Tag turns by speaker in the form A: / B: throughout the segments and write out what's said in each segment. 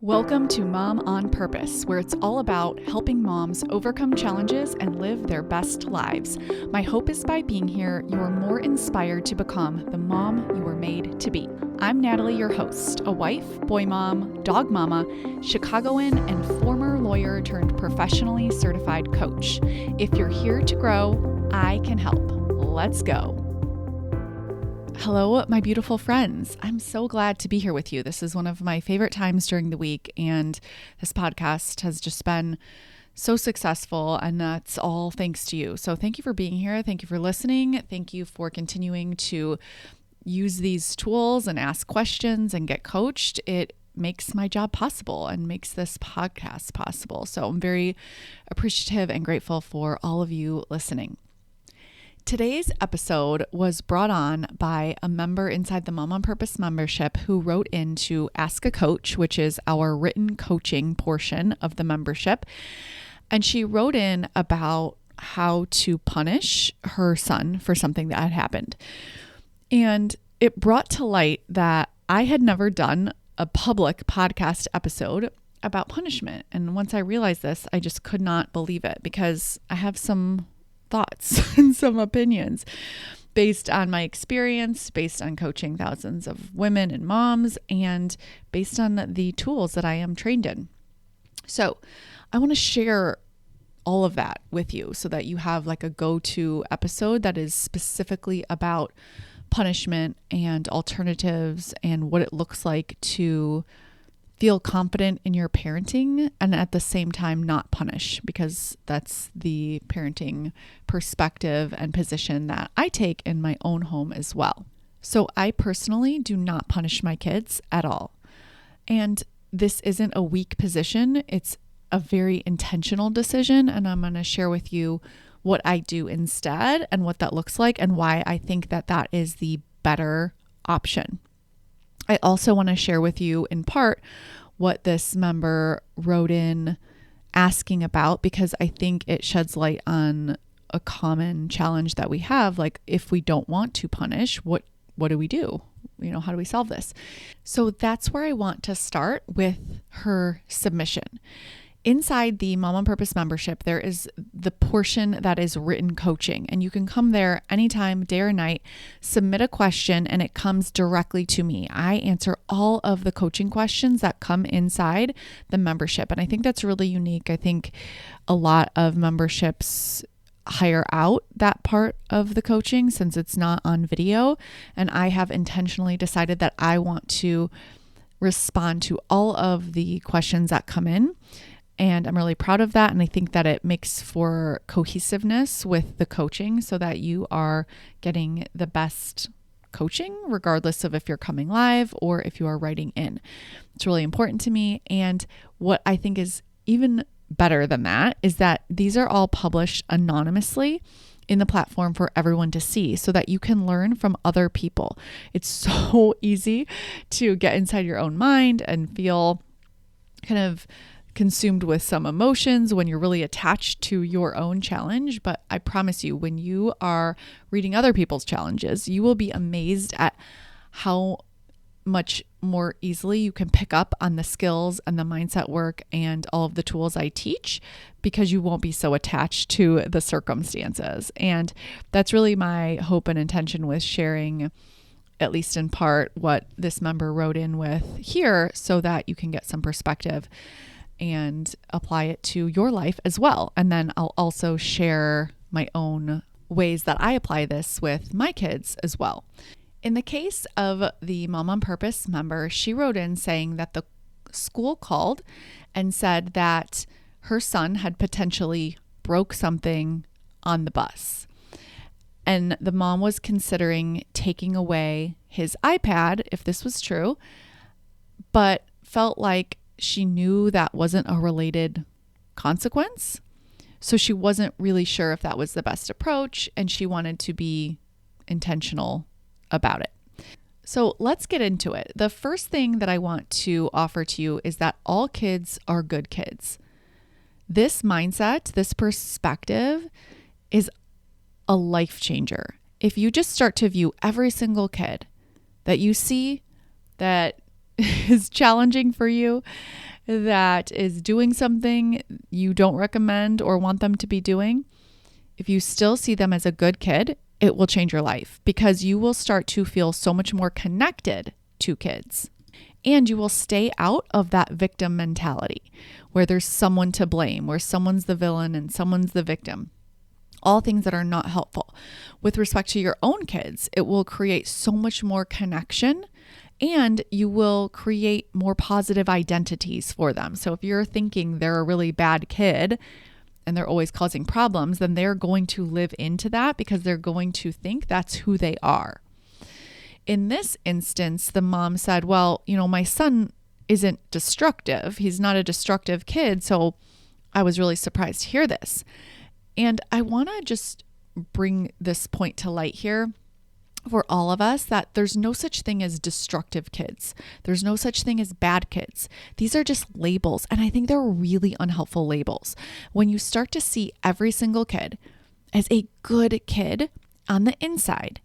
A: Welcome to Mom on Purpose, where it's all about helping moms overcome challenges and live their best lives. My hope is by being here, you are more inspired to become the mom you were made to be. I'm Natalie, your host, a wife, boy mom, dog mama, Chicagoan, and former lawyer turned professionally certified coach. If you're here to grow, I can help. Let's go. Hello, my beautiful friends. I'm so glad to be here with you. This is one of my favorite times during the week, and this podcast has just been so successful, and that's all thanks to you. So thank you for being here. Thank you for listening. Thank you for continuing to use these tools and ask questions and get coached. It makes my job possible and makes this podcast possible. So I'm very appreciative and grateful for all of you listening. Today's episode was brought on by a member inside the Mom on Purpose membership who wrote in to Ask a Coach, which is our written coaching portion of the membership. And she wrote in about how to punish her son for something that had happened. And it brought to light that I had never done a public podcast episode about punishment. And once I realized this, I just could not believe it because I have some thoughts and some opinions based on my experience, based on coaching thousands of women and moms, and based on the tools that I am trained in. So I want to share all of that with you so that you have like a go-to episode that is specifically about punishment and alternatives and what it looks like to feel confident in your parenting and at the same time not punish, because that's the parenting perspective and position that I take in my own home as well. So I personally do not punish my kids at all. And this isn't a weak position. It's a very intentional decision. And I'm going to share with you what I do instead and what that looks like and why I think that that is the better option. I also want to share with you in part what this member wrote in asking about, because I think it sheds light on a common challenge that we have. Like, if we don't want to punish, what do we do? How do we solve this? So that's where I want to start with her submission. Inside the Mom on Purpose membership, there is the portion that is written coaching, and you can come there anytime, day or night, submit a question, and it comes directly to me. I answer all of the coaching questions that come inside the membership, and I think that's really unique. I think a lot of memberships hire out that part of the coaching since it's not on video, and I have intentionally decided that I want to respond to all of the questions that come in. And I'm really proud of that. And I think that it makes for cohesiveness with the coaching so that you are getting the best coaching, regardless of if you're coming live or if you are writing in. It's really important to me. And what I think is even better than that is that these are all published anonymously in the platform for everyone to see so that you can learn from other people. It's so easy to get inside your own mind and feel kind of consumed with some emotions when you're really attached to your own challenge. But I promise you, when you are reading other people's challenges, you will be amazed at how much more easily you can pick up on the skills and the mindset work and all of the tools I teach, because you won't be so attached to the circumstances. And that's really my hope and intention with sharing, at least in part, what this member wrote in with here, so that you can get some perspective and apply it to your life as well. And then I'll also share my own ways that I apply this with my kids as well. In the case of the Mom on Purpose member, she wrote in saying that the school called and said that her son had potentially broke something on the bus. And the mom was considering taking away his iPad if this was true, but felt like she knew that wasn't a related consequence. So she wasn't really sure if that was the best approach, and she wanted to be intentional about it. So let's get into it. The first thing that I want to offer to you is that all kids are good kids. This mindset, this perspective is a life changer. If you just start to view every single kid that you see that is challenging for you, that is doing something you don't recommend or want them to be doing, if you still see them as a good kid, it will change your life because you will start to feel so much more connected to kids. And you will stay out of that victim mentality where there's someone to blame, where someone's the villain and someone's the victim. All things that are not helpful. With respect to your own kids, it will create so much more connection and you will create more positive identities for them. So if you're thinking they're a really bad kid and they're always causing problems, then they're going to live into that because they're going to think that's who they are. In this instance, the mom said, well, my son isn't destructive. He's not a destructive kid. So I was really surprised to hear this. And I want to just bring this point to light here for all of us, that there's no such thing as destructive kids. There's no such thing as bad kids. These are just labels. And I think they're really unhelpful labels. When you start to see every single kid as a good kid on the inside,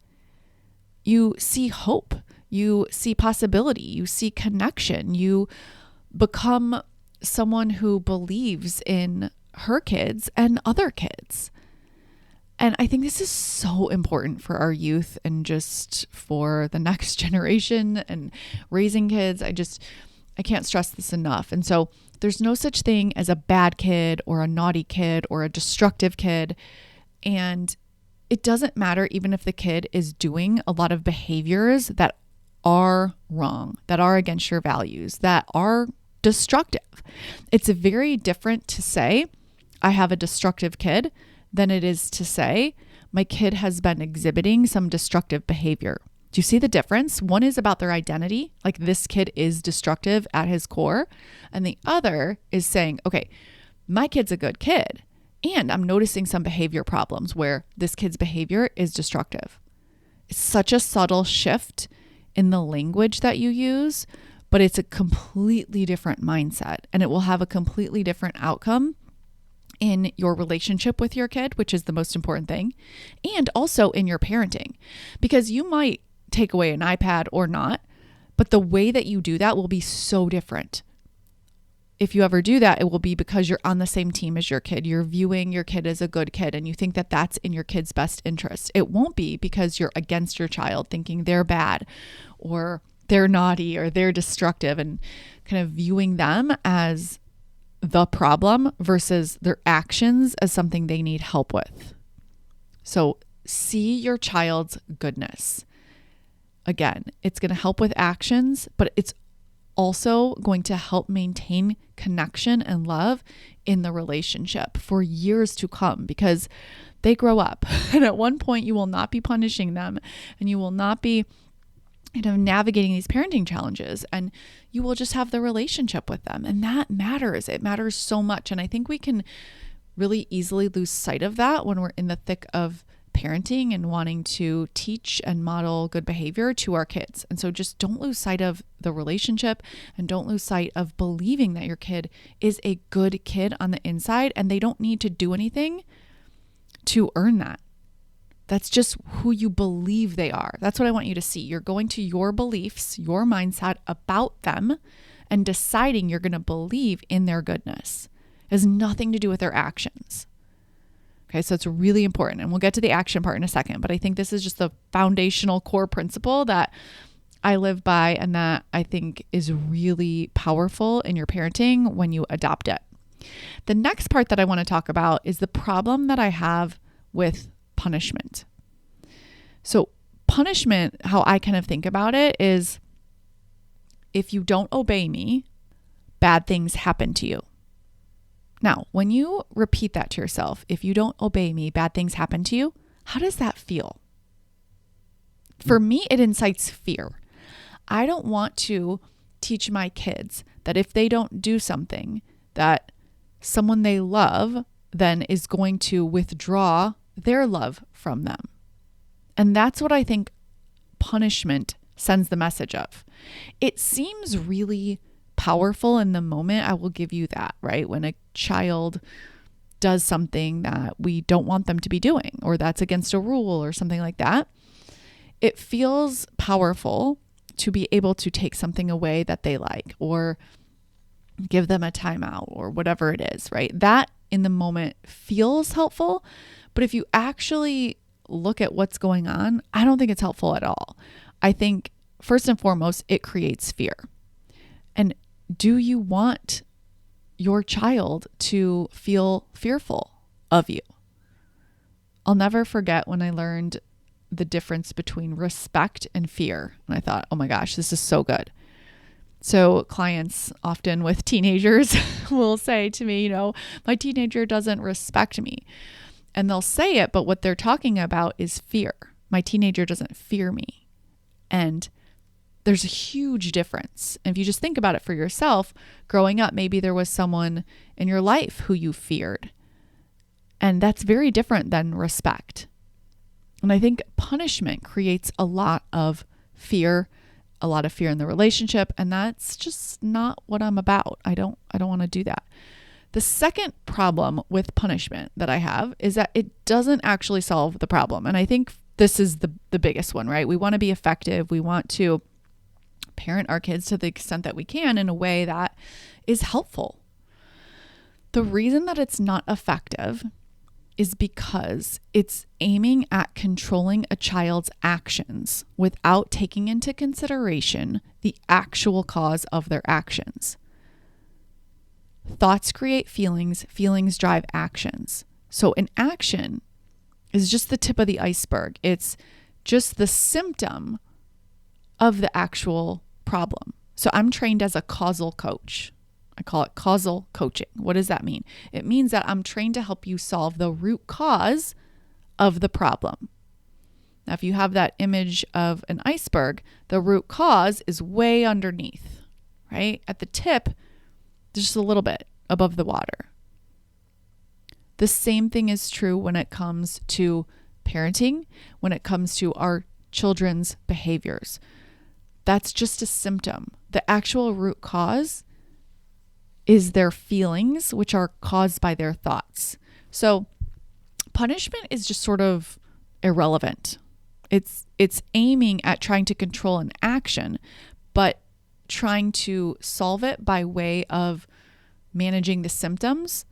A: you see hope, you see possibility, you see connection, you become someone who believes in her kids and other kids. And I think this is so important for our youth and just for the next generation and raising kids. I can't stress this enough. And so there's no such thing as a bad kid or a naughty kid or a destructive kid. And it doesn't matter even if the kid is doing a lot of behaviors that are wrong, that are against your values, that are destructive. It's very different to say, I have a destructive kid, than it is to say, my kid has been exhibiting some destructive behavior. Do you see the difference? One is about their identity, like this kid is destructive at his core. And the other is saying, okay, my kid's a good kid. And I'm noticing some behavior problems where this kid's behavior is destructive. It's such a subtle shift in the language that you use, but it's a completely different mindset and it will have a completely different outcome in your relationship with your kid, which is the most important thing, and also in your parenting, because you might take away an iPad or not, but the way that you do that will be so different. If you ever do that, it will be because you're on the same team as your kid. You're viewing your kid as a good kid and you think that that's in your kid's best interest. It won't be because you're against your child, thinking they're bad or they're naughty or they're destructive and kind of viewing them as the problem versus their actions as something they need help with. So see your child's goodness. Again, it's going to help with actions, but it's also going to help maintain connection and love in the relationship for years to come because they grow up. And at one point you will not be punishing them and you will not be navigating these parenting challenges, and you will just have the relationship with them. And that matters. It matters so much. And I think we can really easily lose sight of that when we're in the thick of parenting and wanting to teach and model good behavior to our kids. And so just don't lose sight of the relationship and don't lose sight of believing that your kid is a good kid on the inside and they don't need to do anything to earn that. That's just who you believe they are. That's what I want you to see. You're going to your beliefs, your mindset about them, and deciding you're going to believe in their goodness. It has nothing to do with their actions. Okay, so it's really important. And we'll get to the action part in a second. But I think this is just the foundational core principle that I live by and that I think is really powerful in your parenting when you adopt it. The next part that I want to talk about is the problem that I have with punishment. So punishment, how I kind of think about it is, if you don't obey me, bad things happen to you. Now, when you repeat that to yourself, if you don't obey me, bad things happen to you, how does that feel? For me, it incites fear. I don't want to teach my kids that if they don't do something, that someone they love then is going to withdraw their love from them. And that's what I think punishment sends the message of. It seems really powerful in the moment. I will give you that, right? When a child does something that we don't want them to be doing, or that's against a rule or something like that, it feels powerful to be able to take something away that they like, or give them a timeout, or whatever it is, right? That in the moment feels helpful, but if you actually look at what's going on, I don't think it's helpful at all. I think first and foremost, it creates fear. And do you want your child to feel fearful of you? I'll never forget when I learned the difference between respect and fear. And I thought, oh my gosh, this is so good. So clients often with teenagers will say to me, my teenager doesn't respect me. And they'll say it, but what they're talking about is fear. My teenager doesn't fear me. And there's a huge difference. And if you just think about it for yourself, growing up, maybe there was someone in your life who you feared. And that's very different than respect. And I think punishment creates a lot of fear in the relationship. And that's just not what I'm about. I don't want to do that. The second problem with punishment that I have is that it doesn't actually solve the problem. And I think this is the biggest one, right? We want to be effective. We want to parent our kids to the extent that we can in a way that is helpful. The reason that it's not effective is because it's aiming at controlling a child's actions without taking into consideration the actual cause of their actions. Thoughts create feelings, feelings drive actions. So an action is just the tip of the iceberg. It's just the symptom of the actual problem. So I'm trained as a causal coach. I call it causal coaching. What does that mean? It means that I'm trained to help you solve the root cause of the problem. Now, if you have that image of an iceberg, the root cause is way underneath, right? At the tip, just a little bit above the water. The same thing is true when it comes to parenting, when it comes to our children's behaviors. That's just a symptom. The actual root cause is their feelings, which are caused by their thoughts. So punishment is just sort of irrelevant. It's aiming at trying to control an action, but trying to solve it by way of managing the symptoms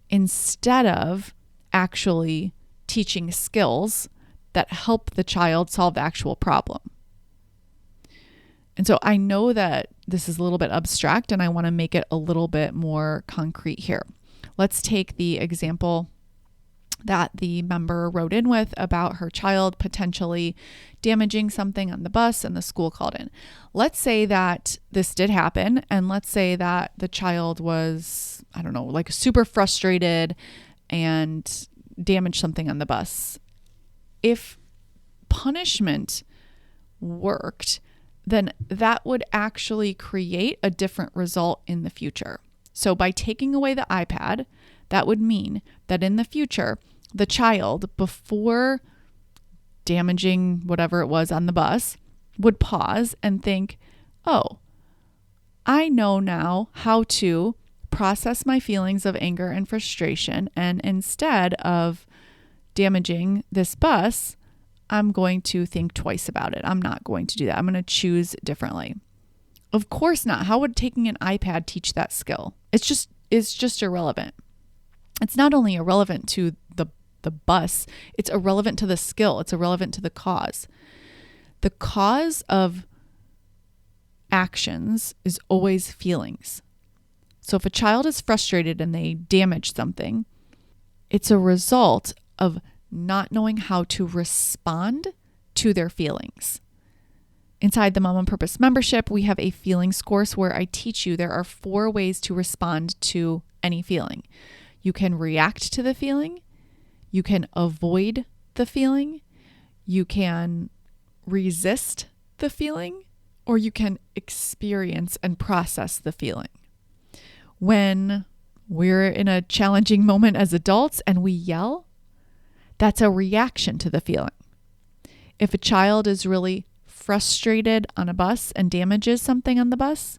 A: instead of actually teaching skills that help the child solve the actual problem. And so I know that this is a little bit abstract and I want to make it a little bit more concrete here. Let's take the example that the member wrote in with about her child potentially damaging something on the bus and the school called in. Let's say that this did happen, and let's say that the child was, like super frustrated and damaged something on the bus. If punishment worked, then that would actually create a different result in the future. So by taking away the iPad, that would mean that in the future, the child, before damaging whatever it was on the bus, would pause and think, oh, I know now how to process my feelings of anger and frustration. And instead of damaging this bus, I'm going to think twice about it. I'm not going to do that. I'm going to choose differently. Of course not. How would taking an iPad teach that skill? It's just irrelevant. It's not only irrelevant to the bus, it's irrelevant to the skill. It's irrelevant to the cause. The cause of actions is always feelings. So if a child is frustrated and they damage something, it's a result of not knowing how to respond to their feelings. Inside the Mom on Purpose membership, we have a feelings course where I teach you there are 4 ways to respond to any feeling. You can react to the feeling, you can avoid the feeling, you can resist the feeling, or you can experience and process the feeling. When we're in a challenging moment as adults and we yell, that's a reaction to the feeling. If a child is really frustrated on a bus and damages something on the bus,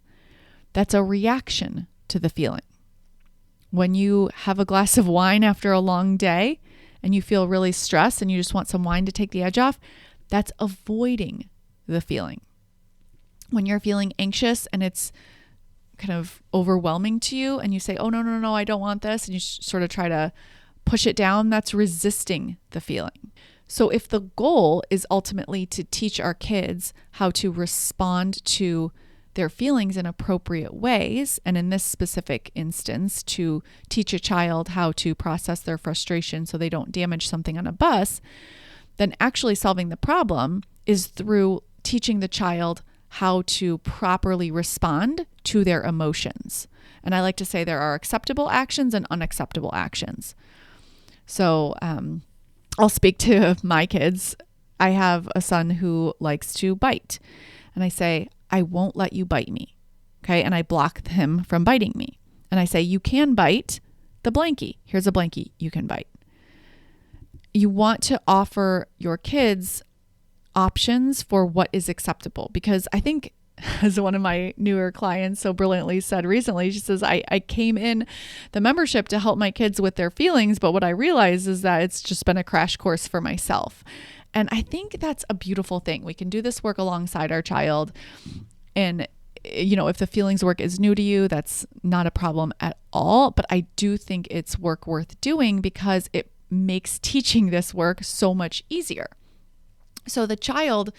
A: that's a reaction to the feeling. When you have a glass of wine after a long day and you feel really stressed and you just want some wine to take the edge off, that's avoiding the feeling. when you're feeling anxious and it's kind of overwhelming to you and you say, oh, no, no, no, I don't want this. And you sort of try to push it down. That's resisting the feeling. So if the goal is ultimately to teach our kids how to respond to their feelings in appropriate ways, and in this specific instance, to teach a child how to process their frustration so they don't damage something on a bus, then actually solving the problem is through teaching the child how to properly respond to their emotions. And I like to say there are acceptable actions and unacceptable actions. So I'll speak to my kids. I have a son who likes to bite. And I say, I won't let you bite me. Okay. And I block him from biting me. And I say, you can bite the blankie. Here's a blankie you can bite. You want to offer your kids options for what is acceptable, because I think, as one of my newer clients so brilliantly said recently, she says, I came in the membership to help my kids with their feelings, but what I realized is that it's just been a crash course for myself. And I think that's a beautiful thing. We can do this work alongside our child. And, if the feelings work is new to you, that's not a problem at all. But I do think it's work worth doing because it makes teaching this work so much easier. So the child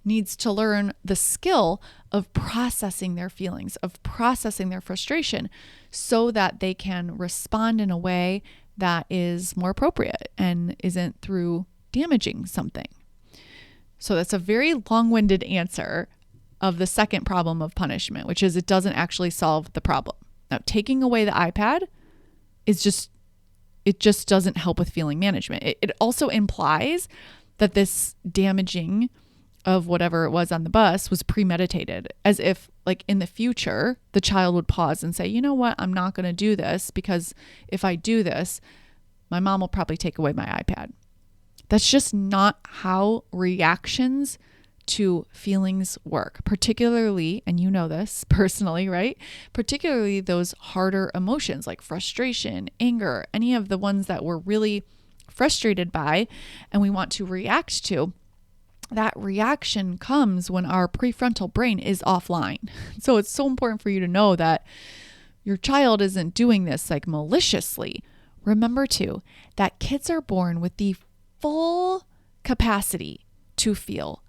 A: needs to learn the skill of processing their feelings, of processing their frustration, so that they can respond in a way that is more appropriate and isn't through damaging something. So that's a very long-winded answer of the second problem of punishment, which is it doesn't actually solve the problem. Now, taking away the iPad is just doesn't help with feeling management. It also implies that this damaging of whatever it was on the bus was premeditated, as if like in the future, the child would pause and say, you know what, I'm not going to do this because if I do this, my mom will probably take away my iPad. That's just not how reactions to feelings work, particularly, and you know this personally, right? Particularly those harder emotions like frustration, anger, any of the ones that we're really frustrated by and we want to react to. That reaction comes when our prefrontal brain is offline. So it's so important for you to know that your child isn't doing this like maliciously. Remember too, that kids are born with the full capacity to feel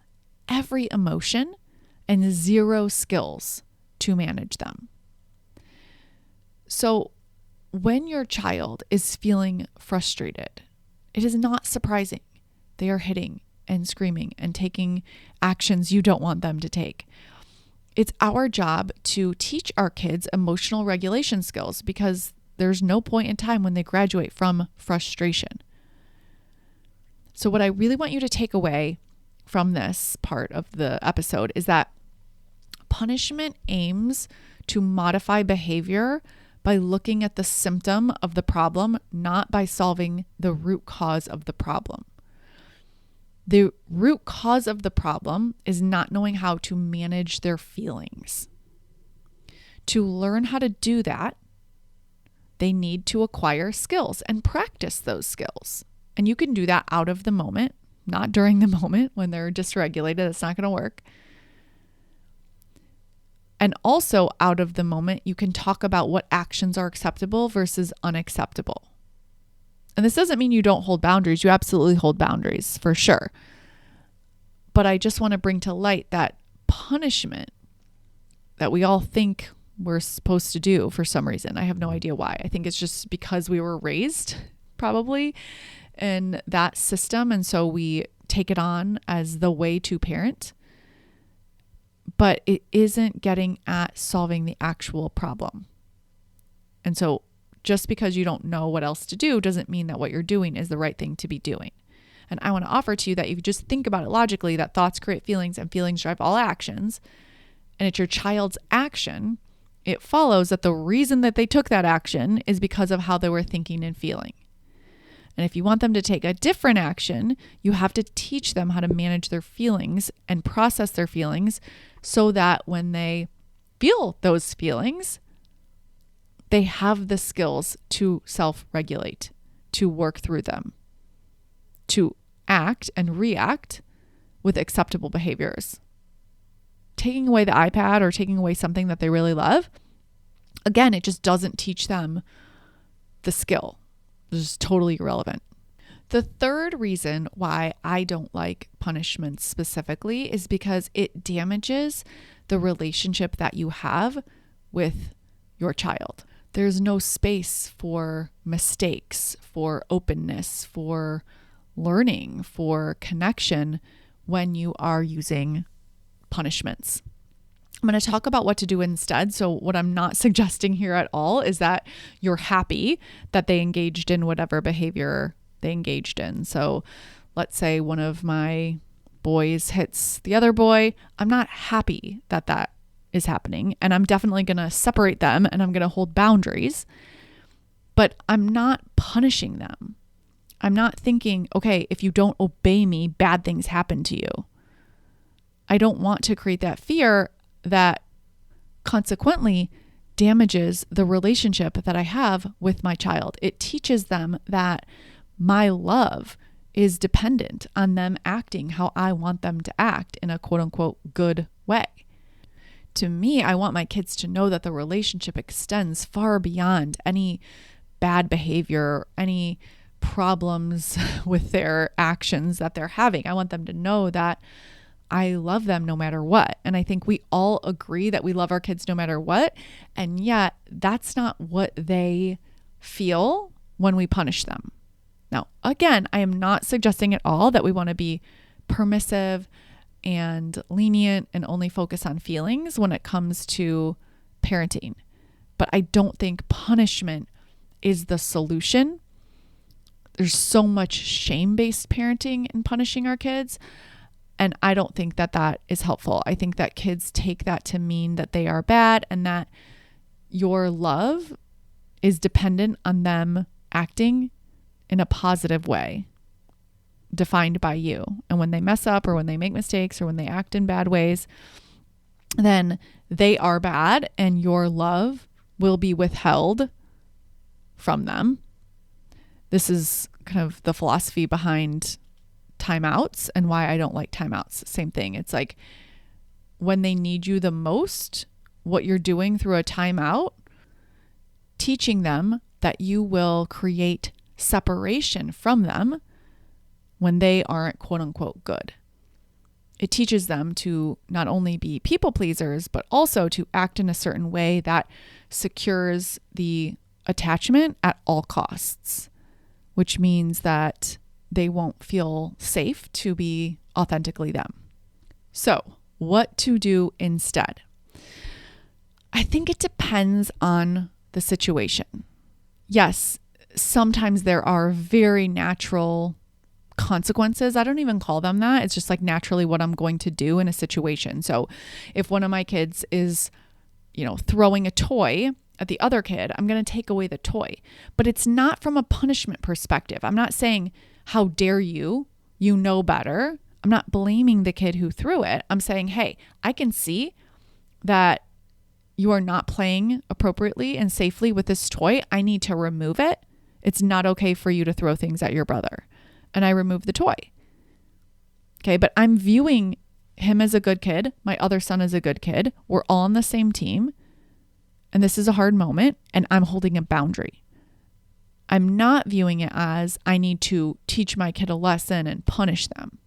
A: every emotion and zero skills to manage them. So when your child is feeling frustrated, it is not surprising they are hitting and screaming and taking actions you don't want them to take. It's our job to teach our kids emotional regulation skills because there's no point in time when they graduate from frustration. So what I really want you to take away from this part of the episode is that punishment aims to modify behavior by looking at the symptom of the problem, not by solving the root cause of the problem. The root cause of the problem is not knowing how to manage their feelings. To learn how to do that, they need to acquire skills and practice those skills. And you can do that out of the moment, not during the moment when they're dysregulated. That's not going to work. And also out of the moment, you can talk about what actions are acceptable versus unacceptable. And this doesn't mean you don't hold boundaries. You absolutely hold boundaries for sure. But I just want to bring to light that punishment that we all think we're supposed to do for some reason. I have no idea why. I think it's just because we were raised probably in that system. And so we take it on as the way to parent. But it isn't getting at solving the actual problem. And so just because you don't know what else to do doesn't mean that what you're doing is the right thing to be doing. And I want to offer to you that if you just think about it logically, that thoughts create feelings and feelings drive all actions, and it's your child's action, it follows that the reason that they took that action is because of how they were thinking and feeling. And if you want them to take a different action, you have to teach them how to manage their feelings and process their feelings so that when they feel those feelings, they have the skills to self-regulate, to work through them, to act and react with acceptable behaviors. taking away the iPad or taking away something that they really love, again, it just doesn't teach them the skill. It's just totally irrelevant. The third reason why I don't like punishments specifically is because it damages the relationship that you have with your child. There's no space for mistakes, for openness, for learning, for connection when you are using punishments. I'm going to talk about what to do instead. So what I'm not suggesting here at all is that you're happy that they engaged in whatever behavior they engaged in. So let's say one of my boys hits the other boy. I'm not happy that that is happening, and I'm definitely going to separate them and I'm going to hold boundaries, but I'm not punishing them. I'm not thinking, okay, if you don't obey me, bad things happen to you. I don't want to create that fear that consequently damages the relationship that I have with my child. It teaches them that my love is dependent on them acting how I want them to act in a quote unquote good way. To me, I want my kids to know that the relationship extends far beyond any bad behavior, any problems with their actions that they're having. I want them to know that I love them no matter what. And I think we all agree that we love our kids no matter what. And yet that's not what they feel when we punish them. Now, again, I am not suggesting at all that we want to be permissive and lenient and only focus on feelings when it comes to parenting. But I don't think punishment is the solution. There's so much shame-based parenting and punishing our kids. And I don't think that that is helpful. I think that kids take that to mean that they are bad and that your love is dependent on them acting in a positive way defined by you. And when they mess up or when they make mistakes or when they act in bad ways, then they are bad and your love will be withheld from them. This is kind of the philosophy behind timeouts and why I don't like timeouts. Same thing. It's like when they need you the most, what you're doing through a timeout, teaching them that you will create separation from them when they aren't quote unquote good. It teaches them to not only be people pleasers, but also to act in a certain way that secures the attachment at all costs, which means that they won't feel safe to be authentically them. So, what to do instead? I think it depends on the situation. Yes, sometimes there are very natural consequences. I don't even call them that. It's just like naturally what I'm going to do in a situation. So, if one of my kids is, throwing a toy at the other kid, I'm going to take away the toy. But it's not from a punishment perspective. I'm not saying, how dare you? You know better. I'm not blaming the kid who threw it. I'm saying, hey, I can see that you are not playing appropriately and safely with this toy. I need to remove it. It's not okay for you to throw things at your brother. And I remove the toy. Okay, but I'm viewing him as a good kid. My other son is a good kid. We're all on the same team. And this is a hard moment. And I'm holding a boundary. I'm not viewing it as I need to teach my kid a lesson and punish them.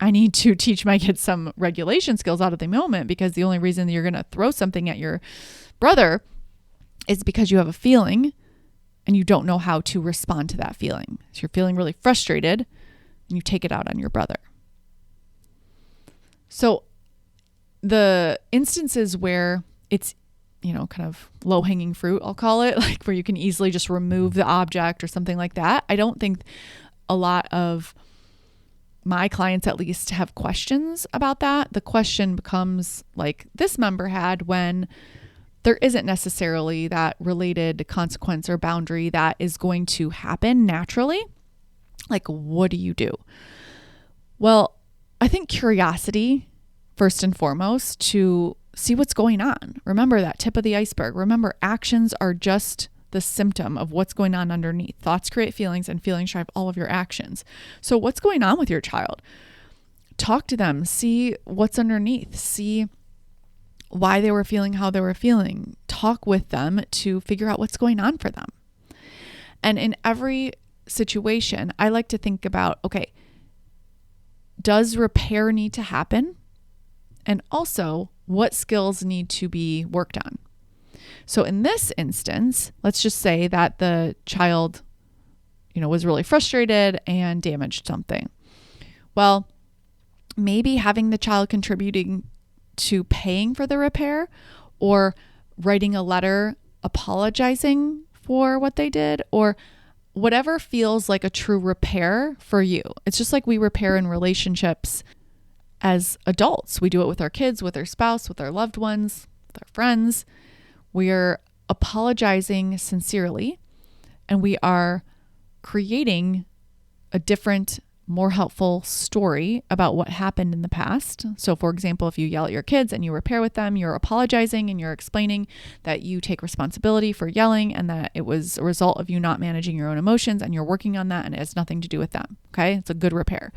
A: I need to teach my kids some regulation skills out of the moment, because the only reason that you're going to throw something at your brother is because you have a feeling and you don't know how to respond to that feeling. So you're feeling really frustrated and you take it out on your brother. So the instances where it's kind of low-hanging fruit, I'll call it, like where you can easily just remove the object or something like that. I don't think a lot of my clients at least have questions about that. The question becomes like this member had when there isn't necessarily that related consequence or boundary that is going to happen naturally. Like, what do you do? Well, I think curiosity, first and foremost, to see what's going on. Remember that tip of the iceberg. Remember, actions are just the symptom of what's going on underneath. Thoughts create feelings and feelings drive all of your actions. So what's going on with your child? Talk to them, see what's underneath, see why they were feeling how they were feeling. Talk with them to figure out what's going on for them. And in every situation, I like to think about, okay, does repair need to happen? And also, what skills need to be worked on? So in this instance, let's just say that the child, was really frustrated and damaged something. Well, maybe having the child contributing to paying for the repair or writing a letter apologizing for what they did, or whatever feels like a true repair for you. It's just like we repair in relationships as adults. We do it with our kids, with our spouse, with our loved ones, with our friends. We're apologizing sincerely, and we are creating a different, more helpful story about what happened in the past. So for example, if you yell at your kids and you repair with them, you're apologizing and you're explaining that you take responsibility for yelling and that it was a result of you not managing your own emotions and you're working on that and it has nothing to do with them. Okay. It's a good repair.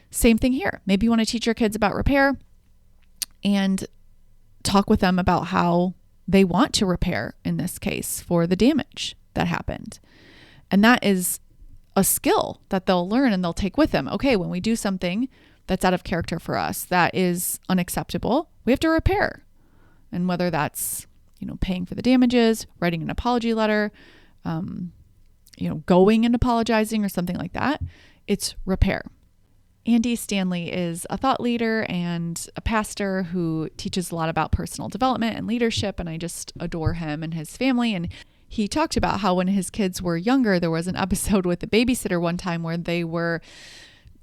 A: Same thing here. Maybe you want to teach your kids about repair and talk with them about how they want to repair in this case for the damage that happened. And that is a skill that they'll learn and they'll take with them. Okay, when we do something that's out of character for us, that is unacceptable, we have to repair. And whether that's, paying for the damages, writing an apology letter, going and apologizing or something like that, it's repair. Andy Stanley is a thought leader and a pastor who teaches a lot about personal development and leadership, and I just adore him and his family. And he talked about how when his kids were younger, there was an episode with the babysitter one time where they were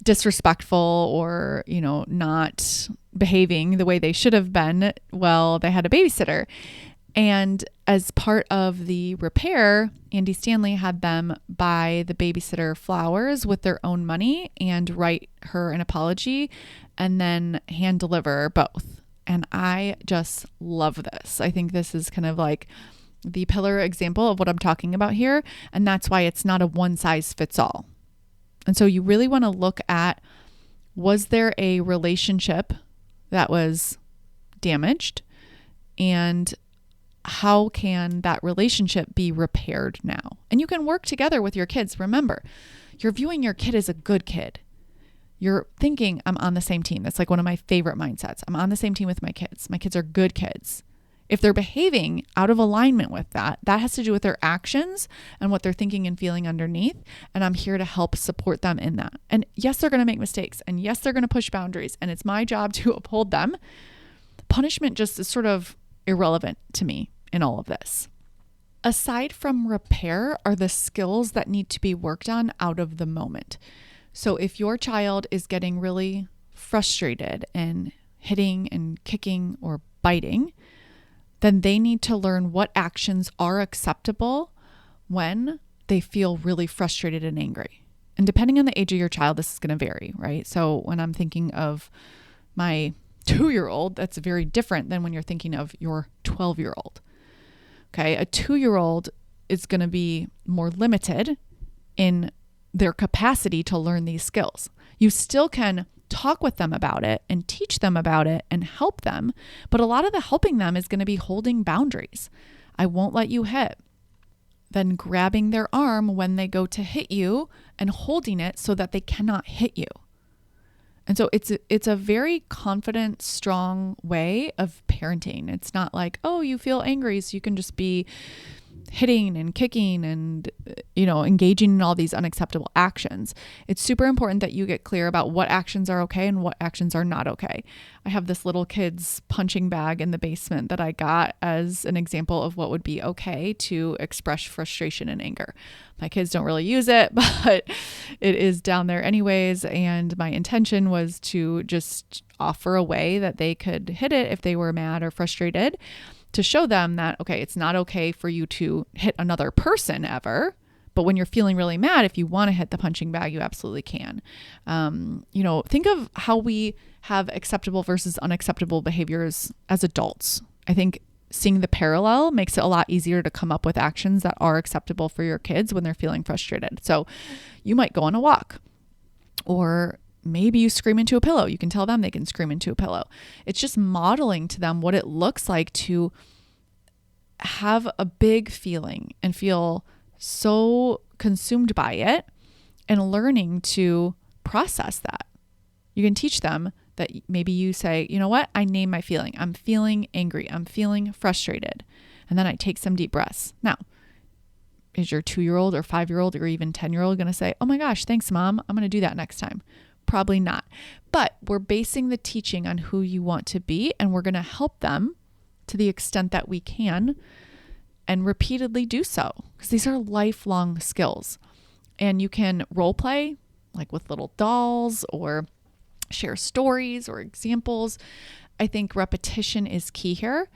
A: disrespectful or, not behaving the way they should have been. Well, they had a babysitter. And as part of the repair, Andy Stanley had them buy the babysitter flowers with their own money and write her an apology and then hand deliver both. And I just love this. I think this is kind of like the pillar example of what I'm talking about here. And that's why it's not a one size fits all. And so you really want to look at, was there a relationship that was damaged? And how can that relationship be repaired now? And you can work together with your kids. Remember, you're viewing your kid as a good kid. You're thinking, I'm on the same team. That's like one of my favorite mindsets. I'm on the same team with my kids. My kids are good kids. If they're behaving out of alignment with that, that has to do with their actions and what they're thinking and feeling underneath. And I'm here to help support them in that. And yes, they're going to make mistakes. And yes, they're going to push boundaries. And it's my job to uphold them. Punishment just is sort of irrelevant to me in all of this. Aside from repair are the skills that need to be worked on out of the moment. So if your child is getting really frustrated and hitting and kicking or biting, then they need to learn what actions are acceptable when they feel really frustrated and angry. And depending on the age of your child, this is going to vary, right? So when I'm thinking of my 2-year-old, that's very different than when you're thinking of your 12-year-old. Okay, a 2-year-old is going to be more limited in their capacity to learn these skills. You still can talk with them about it and teach them about it and help them. But a lot of the helping them is going to be holding boundaries. I won't let you hit. Then grabbing their arm when they go to hit you and holding it so that they cannot hit you. And so it's a very confident, strong way of parenting. It's not like, oh, you feel angry, so you can just be hitting and kicking and, engaging in all these unacceptable actions. It's super important that you get clear about what actions are okay and what actions are not okay. I have this little kid's punching bag in the basement that I got as an example of what would be okay to express frustration and anger. My kids don't really use it, but it is down there anyways. And my intention was to just offer a way that they could hit it if they were mad or frustrated, to show them that, okay, it's not okay for you to hit another person ever, but when you're feeling really mad, if you want to hit the punching bag, you absolutely can. Think of how we have acceptable versus unacceptable behaviors as adults. I think seeing the parallel makes it a lot easier to come up with actions that are acceptable for your kids when they're feeling frustrated. So you might go on a walk, or maybe you scream into a pillow. You can tell them they can scream into a pillow. It's just modeling to them what it looks like to have a big feeling and feel so consumed by it, and learning to process that. You can teach them that maybe you say, you know what? I name my feeling. I'm feeling angry. I'm feeling frustrated. And then I take some deep breaths. Now, is your 2-year-old or 5-year-old or even 10-year-old going to say, oh my gosh, thanks, Mom, I'm going to do that next time? Probably not. But we're basing the teaching on who you want to be, and we're going to help them to the extent that we can and repeatedly do so, because these are lifelong skills. And you can role play like with little dolls or share stories or examples. I think repetition is key here,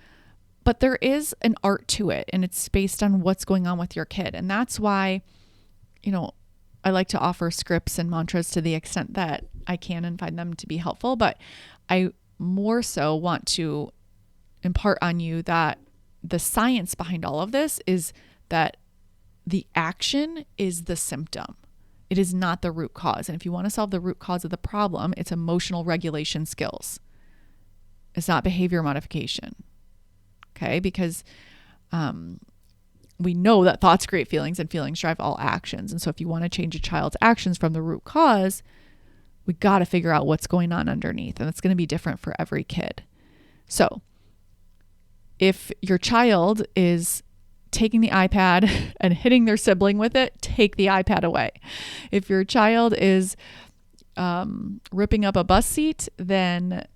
A: but there is an art to it, and it's based on what's going on with your kid. And that's why, I like to offer scripts and mantras to the extent that I can and find them to be helpful. But I more so want to impart on you that the science behind all of this is that the action is the symptom. It is not the root cause. And if you want to solve the root cause of the problem, it's emotional regulation skills. It's not behavior modification. Okay? Because we know that thoughts create feelings and feelings drive all actions. And so if you want to change a child's actions from the root cause, we got to figure out what's going on underneath. And it's going to be different for every kid. So if your child is taking the iPad and hitting their sibling with it, take the iPad away. If your child is ripping up a bus seat, then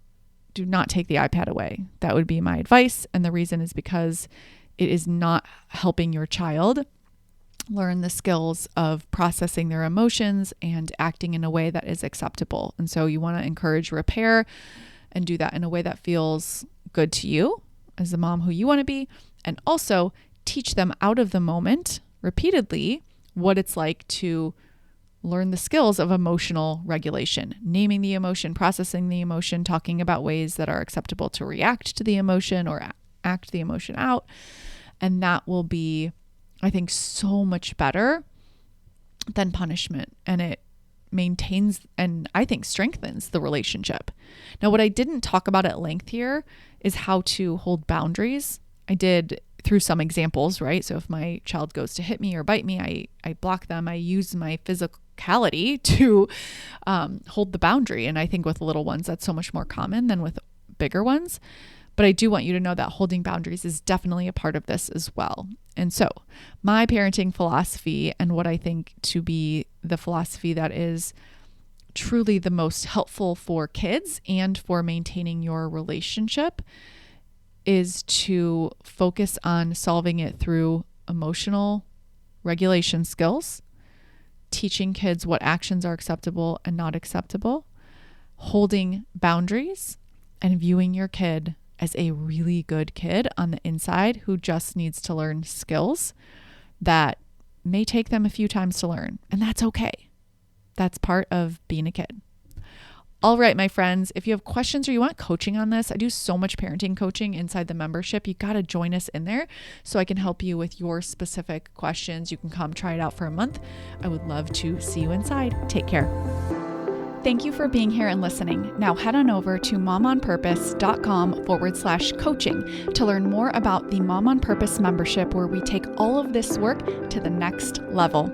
A: do not take the iPad away. That would be my advice. And the reason is because it is not helping your child learn the skills of processing their emotions and acting in a way that is acceptable. And so you want to encourage repair and do that in a way that feels good to you as the mom who you want to be, and also teach them out of the moment repeatedly what it's like to learn the skills of emotional regulation, naming the emotion, processing the emotion, talking about ways that are acceptable to react to the emotion or act the emotion out. And that will be, I think, so much better than punishment. And it maintains and I think strengthens the relationship. Now, what I didn't talk about at length here is how to hold boundaries. I did through some examples, right? So if my child goes to hit me or bite me, I block them. I use my physicality to hold the boundary. And I think with little ones, that's so much more common than with bigger ones. But I do want you to know that holding boundaries is definitely a part of this as well. And so my parenting philosophy, and what I think to be the philosophy that is truly the most helpful for kids and for maintaining your relationship, is to focus on solving it through emotional regulation skills, teaching kids what actions are acceptable and not acceptable, holding boundaries, and viewing your kid as a really good kid on the inside who just needs to learn skills that may take them a few times to learn. And that's okay. That's part of being a kid. All right, my friends, if you have questions or you want coaching on this, I do so much parenting coaching inside the membership. You got to join us in there so I can help you with your specific questions. You can come try it out for a month. I would love to see you inside. Take care. Thank you for being here and listening. Now head on over to momonpurpose.com/coaching to learn more about the Mom on Purpose membership, where we take all of this work to the next level.